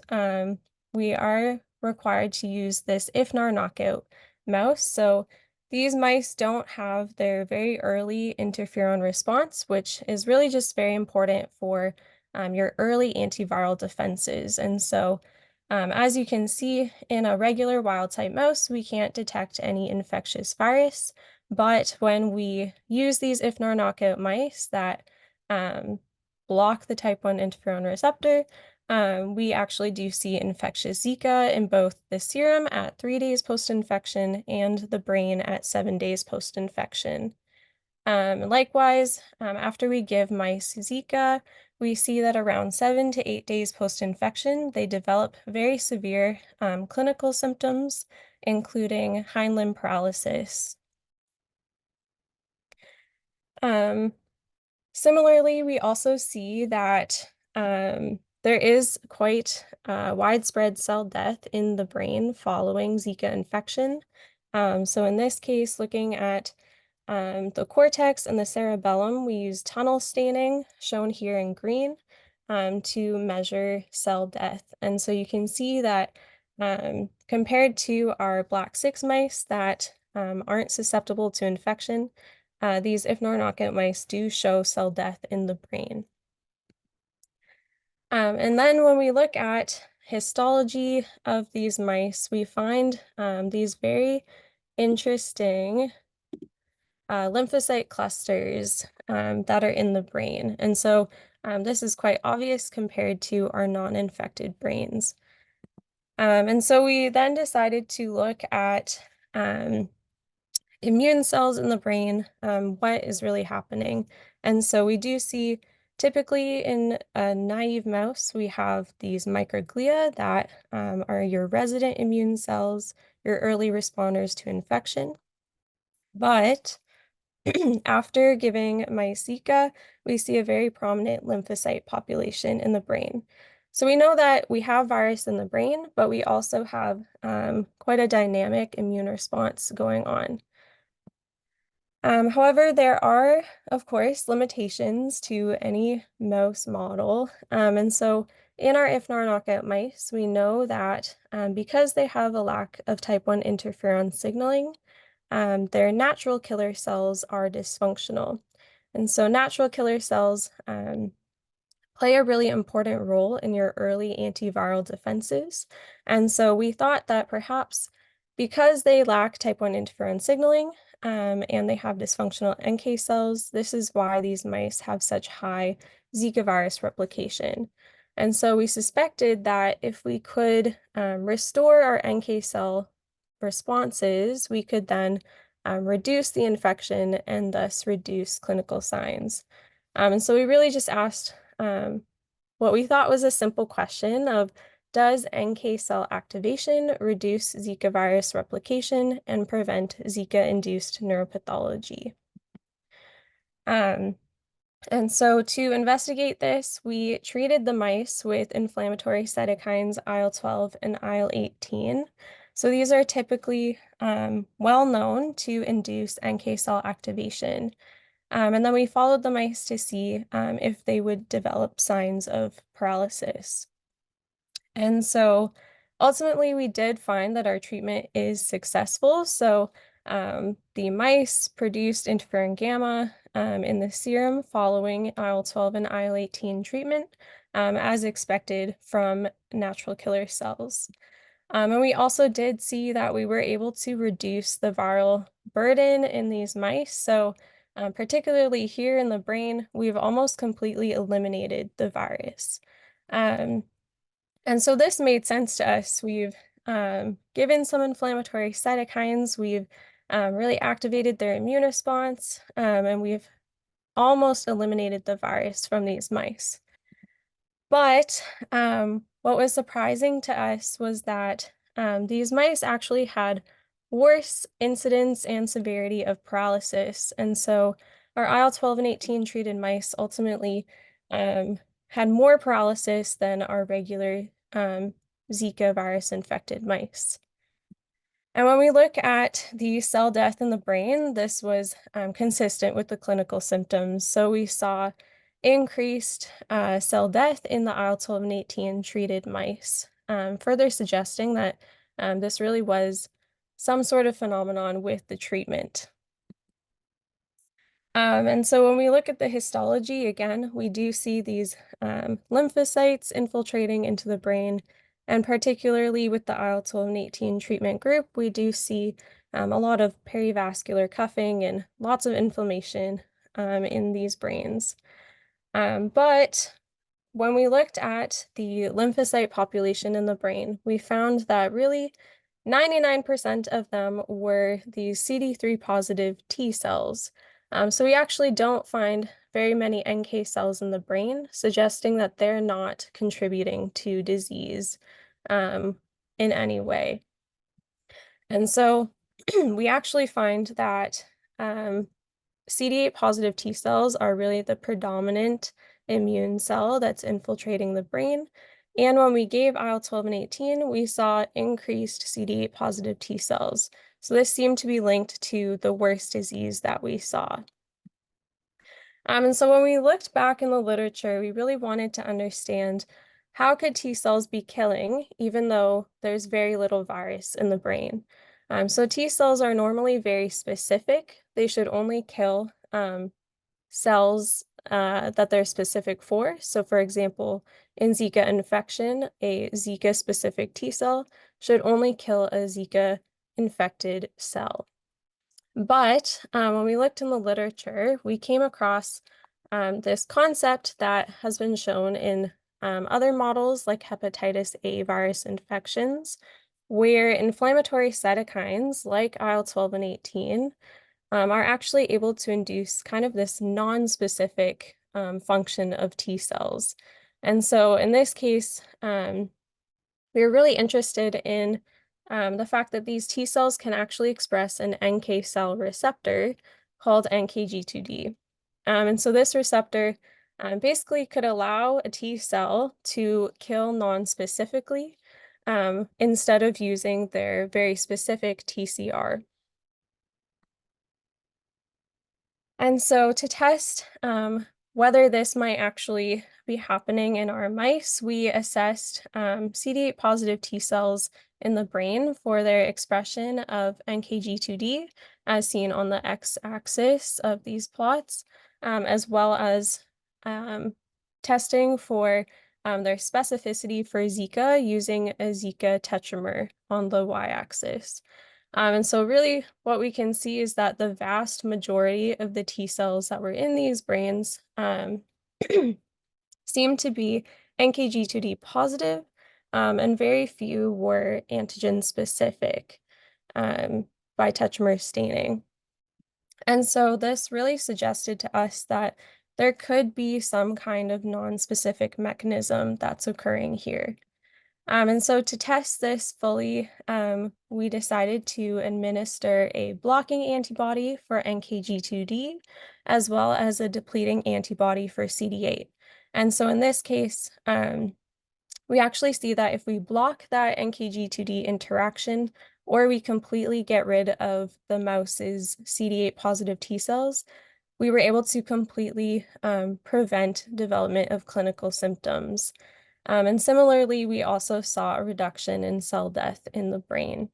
we are required to use this IFNAR knockout mouse. So these mice don't have their very early interferon response, which is really just very important for your early antiviral defenses. And so as you can see in a regular wild-type mouse, we can't detect any infectious virus. But when we use these IFNAR knockout mice that block the type 1 interferon receptor, we actually do see infectious Zika in both the serum at 3 days post-infection and the brain at 7 days post-infection. Likewise, after we give mice Zika, we see that around 7 to 8 days post-infection, they develop very severe clinical symptoms, including hind limb paralysis. Similarly, we also see that there is quite widespread cell death in the brain following Zika infection. So in this case, looking at the cortex and the cerebellum, we use tunnel staining, shown here in green, to measure cell death. And so you can see that compared to our Black 6 mice that aren't susceptible to infection, these IFNAR knockout mice do show cell death in the brain. And then when we look at histology of these mice, we find these very interesting lymphocyte clusters that are in the brain. And so this is quite obvious compared to our non-infected brains. And so we then decided to look at immune cells in the brain, what is really happening. And so we do see typically in a naive mouse, we have these microglia that are your resident immune cells, your early responders to infection. But after giving mice Zika, we see a very prominent lymphocyte population in the brain. So we know that we have virus in the brain, but we also have quite a dynamic immune response going on. However, there are, of course, limitations to any mouse model. And so in our IFNAR knockout mice, we know that because they have a lack of type 1 interferon signaling, their natural killer cells are dysfunctional. And so natural killer cells play a really important role in your early antiviral defenses. And so we thought that perhaps because they lack type 1 interferon signaling and they have dysfunctional NK cells, this is why these mice have such high Zika virus replication. And so we suspected that if we could restore our NK cell responses, we could then reduce the infection and thus reduce clinical signs. And so we really just asked what we thought was a simple question of, does NK cell activation reduce Zika virus replication and prevent Zika-induced neuropathology? And so to investigate this, we treated the mice with inflammatory cytokines IL-12 and IL-18. So these are typically well known to induce NK cell activation. And then we followed the mice to see if they would develop signs of paralysis. And so ultimately, we did find that our treatment is successful. So the mice produced interferon gamma in the serum following IL-12 and IL-18 treatment, as expected from natural killer cells. And we also did see that we were able to reduce the viral burden in these mice. So particularly here in the brain, we've almost completely eliminated the virus. And so this made sense to us. We've given some inflammatory cytokines, we've really activated their immune response, and we've almost eliminated the virus from these mice. But what was surprising to us was that these mice actually had worse incidence and severity of paralysis. And so our IL-12 and 18 treated mice ultimately had more paralysis than our regular Zika virus infected mice. And when we look at the cell death in the brain, this was consistent with the clinical symptoms. So we saw increased cell death in the IL-12 and 18 treated mice, further suggesting that this really was some sort of phenomenon with the treatment. And so when we look at the histology, again, we do see these lymphocytes infiltrating into the brain, and particularly with the IL-12 and 18 treatment group, we do see a lot of perivascular cuffing and lots of inflammation in these brains. But when we looked at the lymphocyte population in the brain, we found that really 99% of them were these CD3 positive T cells. So we actually don't find very many NK cells in the brain, suggesting that they're not contributing to disease in any way. And so we actually find that CD8 positive T cells are really the predominant immune cell that's infiltrating the brain. And when we gave IL-12 and 18, we saw increased CD8 positive T cells. So this seemed to be linked to the worst disease that we saw. And so when we looked back in the literature, we really wanted to understand how could T cells be killing, even though there's very little virus in the brain. So T cells are normally very specific. They should only kill cells that they're specific for. So for example, in Zika infection, a Zika-specific T cell should only kill a Zika-infected cell. But when we looked in the literature, we came across this concept that has been shown in other models like hepatitis A virus infections, where inflammatory cytokines like IL-12 and 18 are actually able to induce kind of this non-specific function of T cells. And so in this case, we were really interested in the fact that these T cells can actually express an NK cell receptor called NKG2D. And so this receptor basically could allow a T cell to kill non-specifically instead of using their very specific TCR. And so to test whether this might actually be happening in our mice, we assessed CD8 positive T cells in the brain for their expression of NKG2D, as seen on the x-axis of these plots, as well as testing for their specificity for Zika using a Zika tetramer on the y-axis. And so really what we can see is that the vast majority of the T cells that were in these brains seem to be NKG2D positive, and very few were antigen specific by tetramer staining. And so this really suggested to us that there could be some kind of non-specific mechanism that's occurring here. And so to test this fully, we decided to administer a blocking antibody for NKG2D, as well as a depleting antibody for CD8. And so in this case, we actually see that if we block that NKG2D interaction, or we completely get rid of the mouse's CD8 positive T cells, we were able to completely prevent development of clinical symptoms. And similarly, we also saw a reduction in cell death in the brain.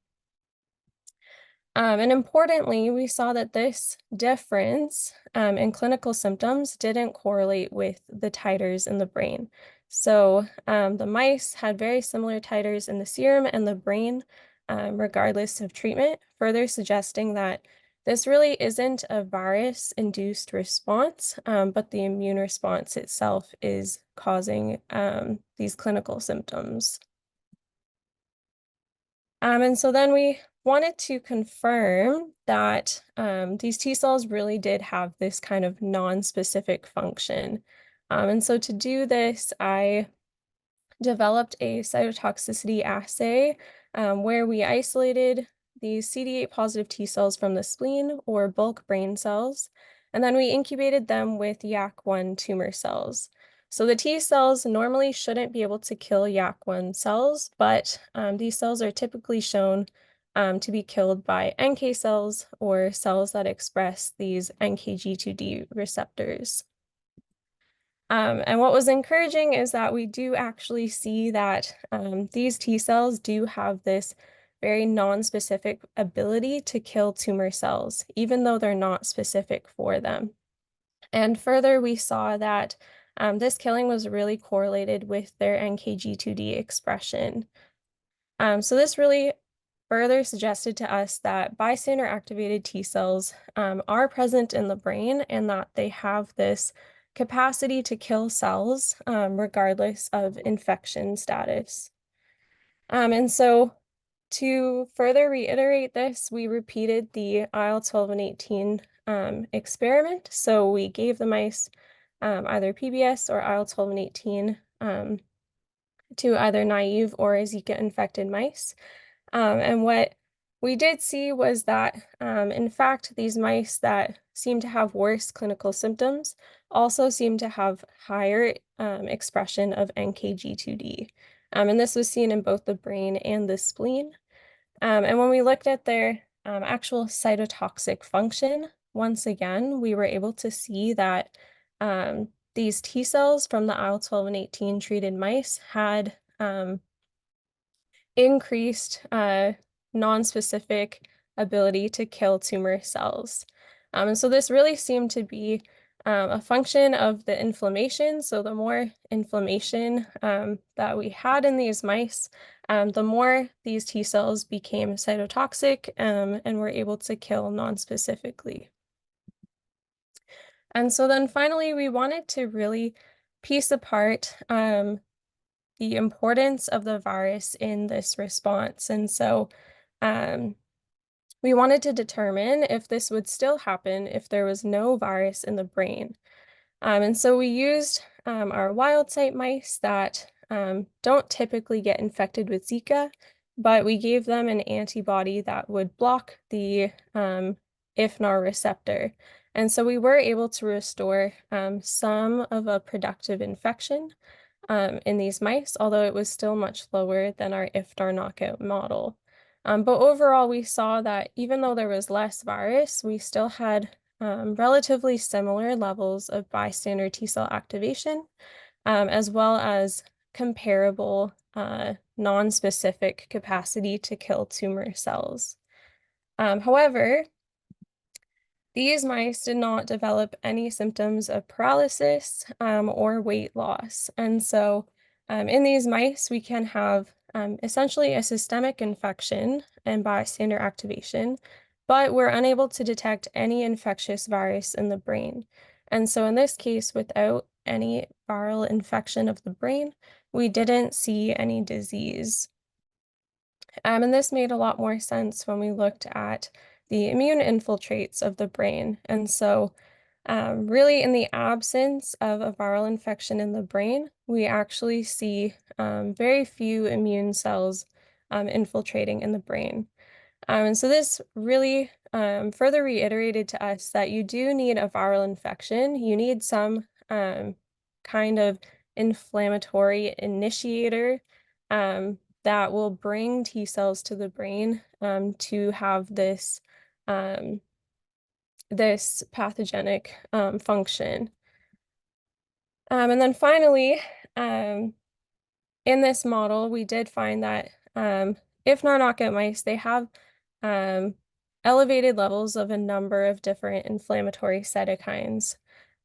And importantly, we saw that this difference in clinical symptoms didn't correlate with the titers in the brain. So the mice had very similar titers in the serum and the brain, regardless of treatment, further suggesting that this really isn't a virus-induced response, but the immune response itself is causing these clinical symptoms. And so then we wanted to confirm that these T cells really did have this kind of non-specific function. And so to do this, I developed a cytotoxicity assay where we isolated these CD8 positive T cells from the spleen or bulk brain cells, and then we incubated them with YAC1 tumor cells. So the T cells normally shouldn't be able to kill YAC1 cells, but these cells are typically shown to be killed by NK cells or cells that express these NKG2D receptors. And what was encouraging is that we do actually see that these T cells do have this very non-specific ability to kill tumor cells, even though they're not specific for them. And further, we saw that this killing was really correlated with their NKG2D expression. So this really further suggested to us that bystander activated T cells are present in the brain and that they have this capacity to kill cells regardless of infection status. And so to further reiterate this, we repeated the IL-12 and 18 experiment. So we gave the mice either PBS or IL-12 and 18 to either naive or Zika infected mice. And what we did see was that, in fact, these mice that seem to have worse clinical symptoms also seem to have higher expression of NKG2D. And this was seen in both the brain and the spleen. And when we looked at their actual cytotoxic function, once again, we were able to see that these T cells from the IL-12 and 18 treated mice had increased non-specific ability to kill tumor cells. And so this really seemed to be a function of the inflammation. So the more inflammation that we had in these mice, the more these T cells became cytotoxic and were able to kill non-specifically. And so then finally, we wanted to really piece apart the importance of the virus in this response. And so we wanted to determine if this would still happen if there was no virus in the brain. And so we used our wild type mice that don't typically get infected with Zika, but we gave them an antibody that would block the IFNAR receptor. And so we were able to restore some of a productive infection in these mice, although it was still much lower than our IFNAR knockout model. But overall, we saw that even though there was less virus, we still had relatively similar levels of bystander T cell activation, as well as comparable non-specific capacity to kill tumor cells. However, these mice did not develop any symptoms of paralysis or weight loss. And so in these mice, we can have essentially a systemic infection and bystander activation, but we're unable to detect any infectious virus in the brain. And so in this case, without any viral infection of the brain, we didn't see any disease. And this made a lot more sense when we looked at the immune infiltrates of the brain. And so really in the absence of a viral infection in the brain, we actually see very few immune cells infiltrating in the brain. And so this really further reiterated to us that you do need a viral infection. You need some kind of inflammatory initiator that will bring T cells to the brain to have this this pathogenic function. And then finally, in this model, we did find that if non-knockout mice, they have elevated levels of a number of different inflammatory cytokines.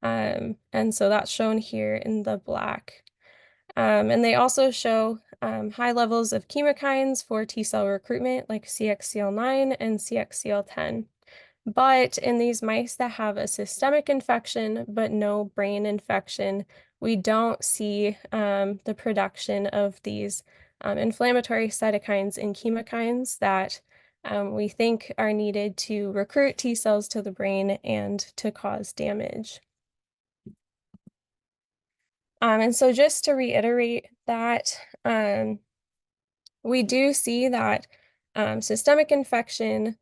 And so that's shown here in the black. And they also show high levels of chemokines for T cell recruitment, like CXCL9 and CXCL10. But in these mice that have a systemic infection but no brain infection, we don't see the production of these inflammatory cytokines and chemokines that we think are needed to recruit T cells to the brain and to cause damage. And so just to reiterate that we do see that systemic infection,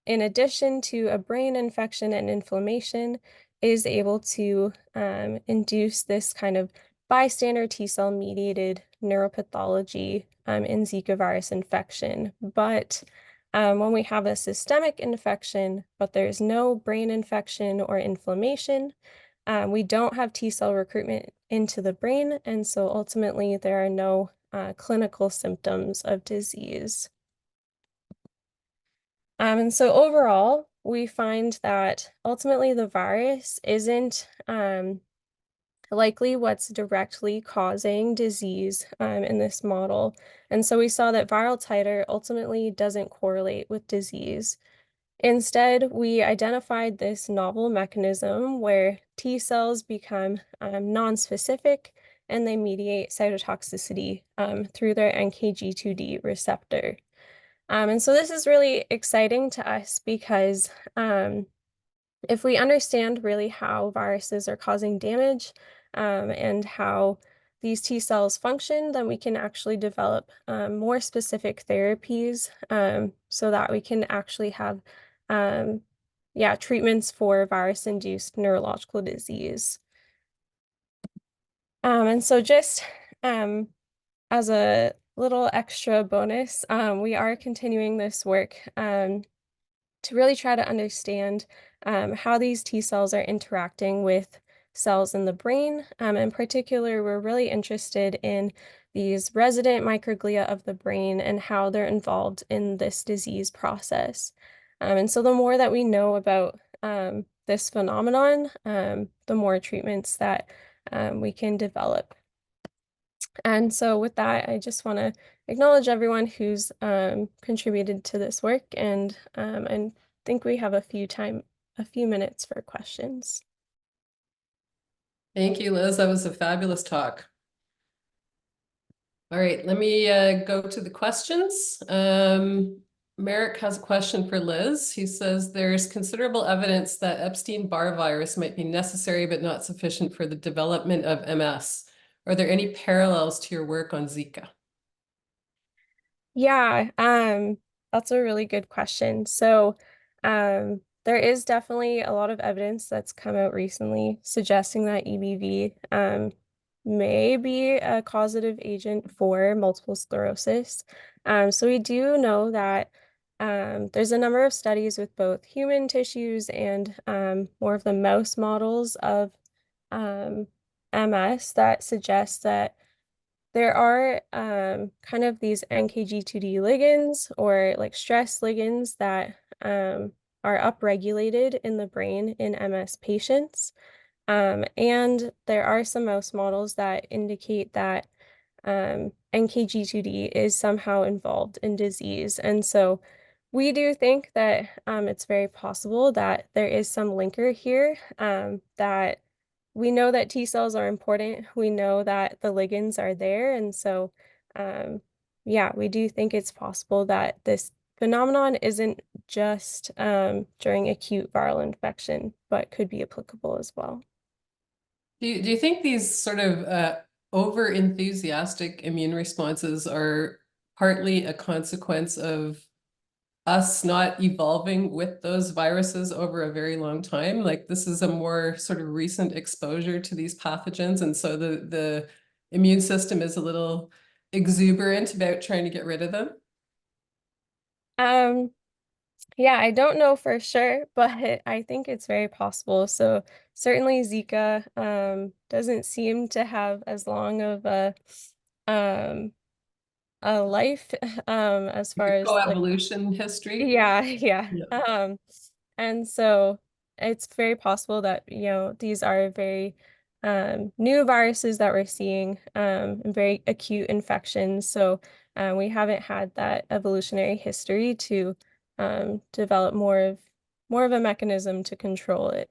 in addition to a brain infection and inflammation, is able to induce this kind of bystander T cell mediated neuropathology in Zika virus infection. But when we have a systemic infection, but there's no brain infection or inflammation, we don't have T cell recruitment into the brain, and so ultimately there are no clinical symptoms of disease. And so overall, we find that ultimately the virus isn't likely what's directly causing disease in this model. And so we saw that viral titer ultimately doesn't correlate with disease. Instead, we identified this novel mechanism where T cells become nonspecific and they mediate cytotoxicity through their NKG2D receptor. And so this is really exciting to us because if we understand really how viruses are causing damage and how these T cells function, then we can actually develop more specific therapies so that we can actually have treatments for virus-induced neurological disease. And so just as a little extra bonus, we are continuing this work to really try to understand how these T cells are interacting with cells in the brain. In particular, we're really interested in these resident microglia of the brain and how they're involved in this disease process. And so the more that we know about this phenomenon, the more treatments that we can develop. And so with that, I just want to acknowledge everyone who's contributed to this work, and I think we have a few minutes for questions. Thank you, Liz. That was a fabulous talk. All right, let me go to the questions. Merrick has a question for Liz. He says, there's considerable evidence that Epstein-Barr virus might be necessary but not sufficient for the development of MS. Are there any parallels to your work on Zika? Yeah, that's a really good question. So there is definitely a lot of evidence that's come out recently suggesting that EBV may be a causative agent for multiple sclerosis. So we do know that there's a number of studies with both human tissues and more of the mouse models of MS that suggest that there are kind of these NKG2D ligands or like stress ligands that are upregulated in the brain in MS patients. And there are some mouse models that indicate that NKG2D is somehow involved in disease. And so we do think that it's very possible that there is some linker here, that we know that T cells are important. We know that the ligands are there. And so, yeah, we do think it's possible that this phenomenon isn't just during acute viral infection, but could be applicable as well. Do you think these sort of over enthusiastic immune responses are partly a consequence of us not evolving with those viruses over a very long time? Like this is a more sort of recent exposure to these pathogens, and so the immune system is a little exuberant about trying to get rid of them? Yeah, I don't know for sure, but I think it's very possible. So certainly Zika doesn't seem to have as long of um a life as far as like Coevolution history? yeah, yeah. Yeah. And so it's very possible that, these are very new viruses that we're seeing and very acute infections. So we haven't had that evolutionary history to develop more of a mechanism to control it.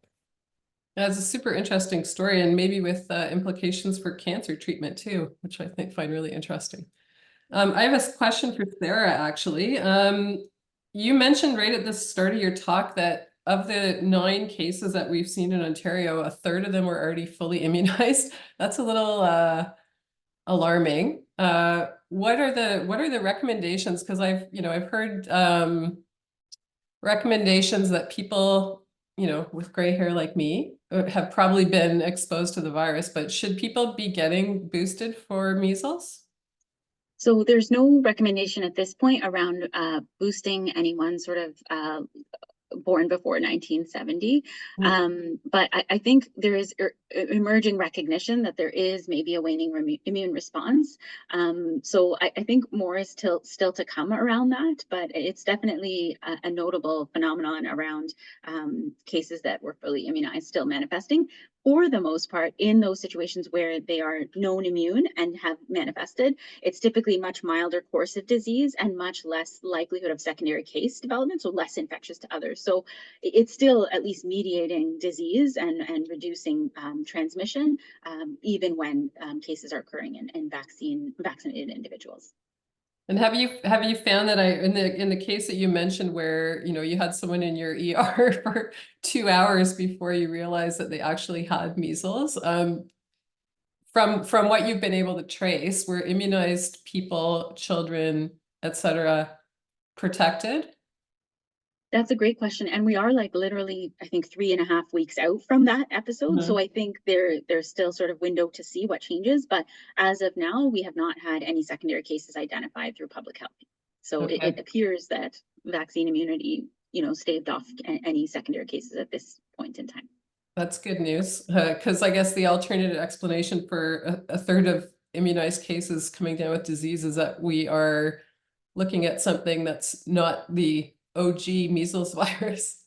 That's a super interesting story, and maybe with implications for cancer treatment too, which I find really interesting. I have a question for Sarah, actually. You mentioned right at the start of your talk that of the 9 cases that we've seen in Ontario, a third of them were already fully immunized. That's a little alarming. What are the recommendations? Because I've heard recommendations that people, with gray hair like me have probably been exposed to the virus, but should people be getting boosted for measles? So there's no recommendation at this point around boosting anyone sort of born before 1970. But I think there is emerging recognition that there is maybe a waning immune response. So I think more is still to come around that, but it's definitely a notable phenomenon around cases that were fully immunized still manifesting. For the most part, in those situations where they are known immune and have manifested, it's typically much milder course of disease and much less likelihood of secondary case development, so less infectious to others. So it's still at least mediating disease and reducing transmission, even when cases are occurring in vaccinated individuals. And have you found that in the case that you mentioned where you had someone in your ER for 2 hours before you realized that they actually had measles, from what you've been able to trace, were immunized people, children, etc., protected? That's a great question. And we are like literally, I think, 3.5 weeks out from that episode. So I think there's still sort of window to see what changes. But as of now, we have not had any secondary cases identified through public health. So it appears that vaccine immunity, staved off any secondary cases at this point in time. That's good news, because I guess the alternative explanation for a third of immunized cases coming down with disease is that we are looking at something that's not the OG measles virus.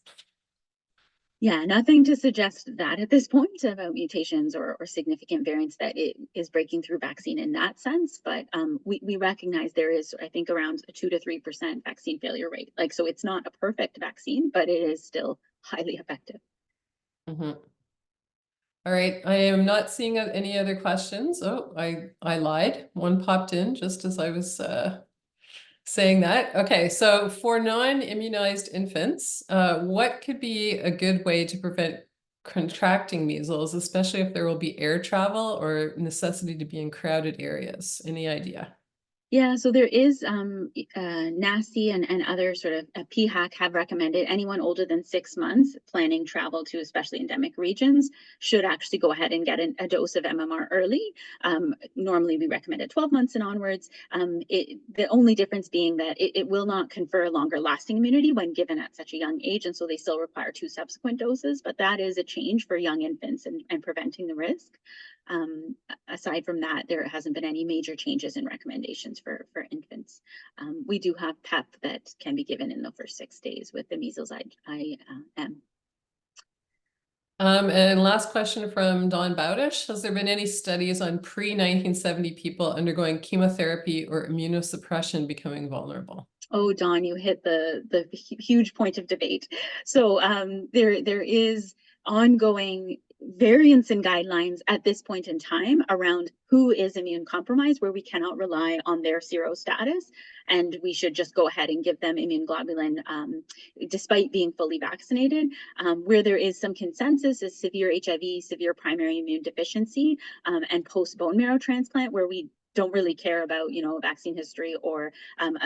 Yeah, nothing to suggest that at this point about mutations or significant variants that it is breaking through vaccine in that sense. But we recognize there is, I think, around a 2 to 3% vaccine failure rate. Like, so it's not a perfect vaccine, but it is still highly effective. All right, I am not seeing any other questions. Oh, I lied. One popped in just as I was saying that. Okay, so for non-immunized infants, what could be a good way to prevent contracting measles, especially if there will be air travel or necessity to be in crowded areas? Any idea? Yeah, so there is NACI and other sort of PHAC have recommended anyone older than 6 months planning travel to especially endemic regions should actually go ahead and get a dose of MMR early. Normally we recommend at 12 months and onwards. The only difference being that it will not confer a longer lasting immunity when given at such a young age, and so they still require 2 subsequent doses, but that is a change for young infants and preventing the risk. Aside from that, there hasn't been any major changes in recommendations for infants. We do have PEP that can be given in the first 6 days with the measles IM. And last question from Don Bowdish. Has there been any studies on pre-1970 people undergoing chemotherapy or immunosuppression becoming vulnerable? Oh, Don, you hit the huge point of debate. So there is ongoing variance in guidelines at this point in time around who is immune compromised, where we cannot rely on their serostatus, and we should just go ahead and give them immune globulin despite being fully vaccinated. Where there is some consensus is severe HIV, severe primary immune deficiency, and post bone marrow transplant, where we don't really care about, you know, vaccine history or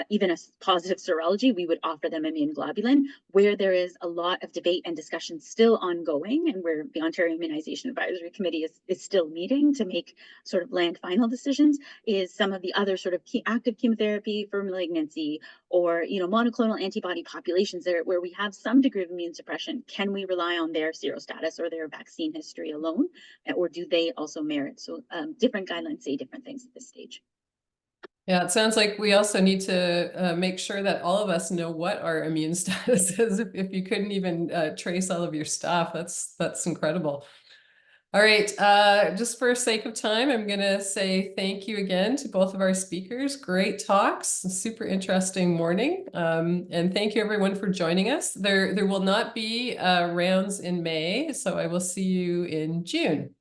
even a positive serology. We would offer them immune globulin. Where there is a lot of debate and discussion still ongoing, and where the Ontario Immunization Advisory Committee is still meeting to make sort of land final decisions, is some of the other sort of active chemotherapy for malignancy, or, you know, monoclonal antibody populations there where we have some degree of immune suppression. Can we rely on their serostatus or their vaccine history alone, or do they also merit? So different guidelines say different things at this stage. Yeah, it sounds like we also need to make sure that all of us know what our immune status is. If you couldn't even trace all of your stuff, that's incredible. All right, just for sake of time, I'm going to say thank you again to both of our speakers. Great talks, super interesting morning. And thank you everyone for joining us. There will not be rounds in May, so I will see you in June.